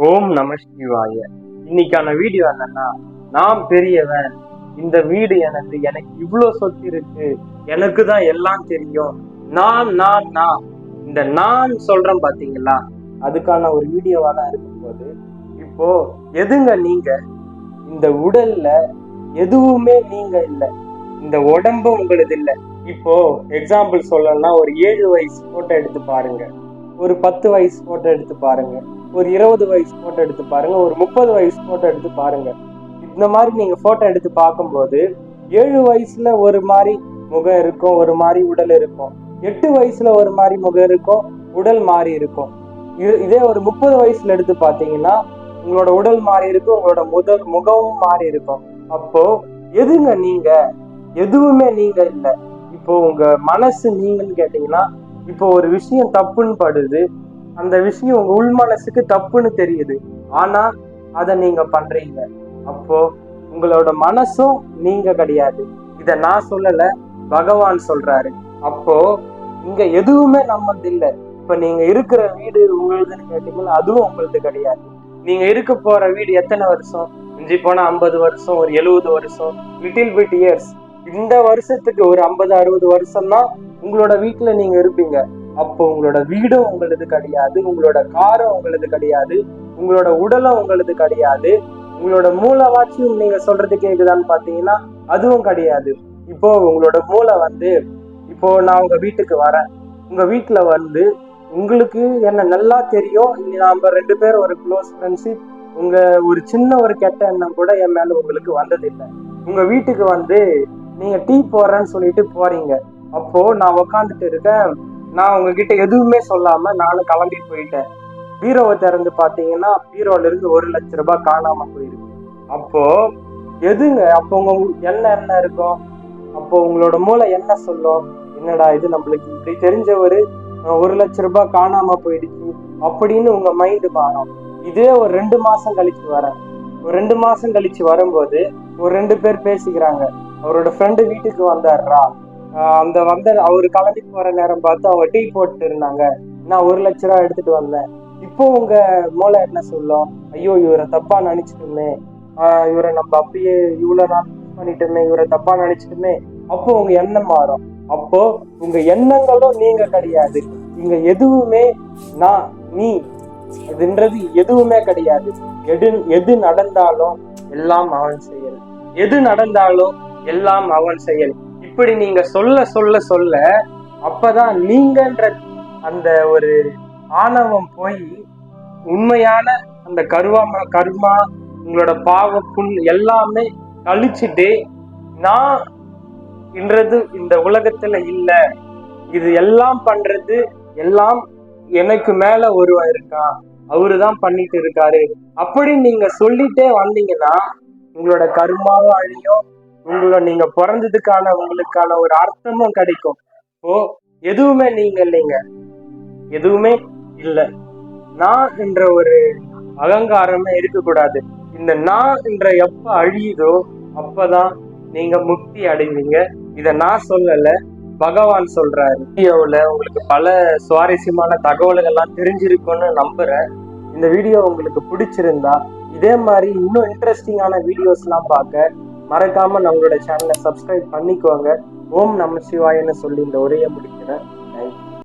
ஓம் நம சிவாய. இன்னைக்கான வீடியோ என்னன்னா, நான் பெரியவன், இந்த வீடு எனக்கு இவ்வளவு சொத்து இருக்கு, எனக்கு தான் எல்லாம் தெரியும், நான் இந்த நான் சொல்றேன் பாத்தீங்களா, அதுக்கான ஒரு வீடியோவா தான் இருக்கும் போது, இப்போ எதுங்க நீங்க? இந்த உடல்ல எதுவுமே நீங்க இல்லை, இந்த உடம்பு உங்களது இல்லை. இப்போ எக்ஸாம்பிள் சொல்லணும்னா, ஒரு 7 வயசு போட்டோ எடுத்து பாருங்க, ஒரு 10 வயசு போட்டோ எடுத்து பாருங்க, ஒரு 20 வயசு போட்டோ எடுத்து பாருங்க, ஒரு 30 வயசு போட்டோ எடுத்து பாருங்க. இந்த மாதிரி நீங்க போட்டோ எடுத்து பார்க்கும்போது 7 வயசுல ஒரு மாதிரி முகம் இருக்கும், ஒரு மாதிரி உடல் இருக்கும். 8 வயசுல ஒரு மாதிரி முகம் இருக்கும், உடல் மாறி இருக்கும். இதே ஒரு 30 வயசுல எடுத்து பார்த்தீங்கன்னா உங்களோட உடல் மாறி இருக்கும், உங்களோட முகமும் மாறி இருக்கும். அப்போ எதுங்க நீங்க? எதுவுமே நீங்க இல்லை. இப்போ உங்க மனசு நீங்கன்னு கேட்டீங்கன்னா, இப்போ ஒரு விஷயம் தப்புன்னு படுது, அந்த விஷயம் உங்க உள் மனசுக்கு தப்புன்னு தெரியுது, ஆனா அதை நீங்க பண்றீங்க. அப்போ உங்களோட மனசும் நீங்க கிடையாது. இத நான் சொல்லல, பகவான் சொல்றாரு. அப்போ இங்க எதுவுமே நம்மளது இல்லை. இப்ப நீங்க இருக்கிற வீடு உங்களுதுன்னு கேட்டீங்கன்னா அதுவும் உங்களது கிடையாது. நீங்க இருக்க போற வீடு எத்தனை வருஷம்? மிஞ்சி போனா 50 வருஷம், ஒரு 70 வருஷம், லிட்டில் பிட் இயர்ஸ். இந்த வருஷத்துக்கு ஒரு 50-60 வருஷம் தான் உங்களோட வீட்டுல நீங்க இருப்பீங்க. அப்போ உங்களோட வீடும் உங்களது கிடையாது, உங்களோட காரும் உங்களது கிடையாது, உங்களோட உடலும் உங்களது கிடையாது, உங்களோட மூளைவாச்சும் நீங்க சொல்றது கேக்குதான்னு பாத்தீங்கன்னா அதுவும் கிடையாது. இப்போ உங்களோட மூளை இப்போ நான் உங்க வீட்டுக்கு வரேன், உங்க வீட்டுல உங்களுக்கு என்ன நல்லா தெரியும், நாம 2 பேரும் ஒரு க்ளோஸ் ஃப்ரெண்ட்ஷிப், உங்க ஒரு சின்ன ஒரு கெட்ட எண்ணம் கூட என் மேல உங்களுக்கு வந்ததில்லை. உங்க வீட்டுக்கு நீங்க டீ போடுறேன்னு சொல்லிட்டு போறீங்க. அப்போ நான் உக்காந்துட்டு இருக்கேன், நான் உங்ககிட்ட எதுவுமே சொல்லாம நானும் கிளம்பி போயிட்டேன். பீரோவை திறந்து பாத்தீங்கன்னா பீரோல இருந்து 1 லட்சம் ரூபாய் காணாம போயிருக்கு. அப்போ எதுங்க? அப்போ உங்க என்ன இருக்கும்? அப்போ உங்களோட மூளை என்ன சொல்லும்? என்னடா இது, நம்மளுக்கு இப்படி தெரிஞ்ச ஒரு 1 லட்சம் ரூபாய் காணாம போயிடுச்சு அப்படின்னு உங்க மைண்டு மாறும். இதே ஒரு 2 மாசம் கழிச்சு வரேன். ஒரு 2 மாசம் கழிச்சு வரும்போது ஒரு 2 பேர் பேசிக்கிறாங்க, அவரோட ஃப்ரெண்டு வீட்டுக்கு வந்தாருடா, அவரு கிளம்பி போற நேரம் பார்த்து அவங்க டீ போட்டு இருந்தாங்க, நான் 1 லட்சம் ரூபாய் எடுத்துட்டு வந்தேன். இப்போ உங்க மூளை என்ன சொல்லும்? ஐயோ, இவரை தப்பா நினைச்சிட்டுமே, இவரை நம்ம அப்பயே இவ்வளவு நாள் பண்ணிட்டோமே, இவரை தப்பா நினைச்சிட்டுமே. அப்போ உங்க எண்ணம் மாறும். அப்போ உங்க எண்ணங்களும் நீங்க கிடையாது. இங்க எதுவுமே நான் நீ அதுன்றது எதுவுமே கிடையாது. எது நடந்தாலும் எல்லாம் அவன் செயல், எது நடந்தாலும் எல்லாம் அவன் செயல். இப்படி நீங்க சொல்ல சொல்ல சொல்ல அப்பதான் நீங்கன்ற அந்த ஒரு ஆணவம் போய் உண்மையான அந்த கர்மா உங்களோட பாவ புண் எல்லாமே கழிச்சுட்டு, நான் என்றது இந்த உலகத்துல இல்ல, இது எல்லாம் பண்றது எல்லாம் எனக்கு மேல ஒருவன் இருக்கான், அவருதான் பண்ணிட்டு இருக்காரு அப்படின்னு நீங்க சொல்லிட்டே வந்தீங்கன்னா உங்களோட கர்மாவும் அழியும், நீங்க பிறந்ததுக்கான உங்களுக்கான ஒரு அர்த்தமும் கிடைக்கும். இப்போ எதுவுமே நீங்க இல்லைங்க, எதுவுமே இல்லை. நான் என்ற ஒரு அகங்காரமே இருக்கக்கூடாது. இந்த நான் என்ற எப்ப அழியுதோ அப்பதான் நீங்க முக்தி அடைவீங்க. இத நான் சொல்லல, பகவான் சொல்றாரு. வீடியோவில் உங்களுக்கு பல சுவாரஸ்யமான தகவல்கள் எல்லாம் தெரிஞ்சிருக்கும்னு நம்புறேன். இந்த வீடியோ உங்களுக்கு பிடிச்சிருந்தா இதே மாதிரி இன்னும் இன்ட்ரெஸ்டிங்கான வீடியோஸ் எல்லாம் பார்க்க மறக்காம நம்மளோட சேனலை சப்ஸ்கிரைப் பண்ணிக்கோங்க. ஓம் நம சிவாயன்னு சொல்லி இந்த உரையை முடிக்கிறேன்.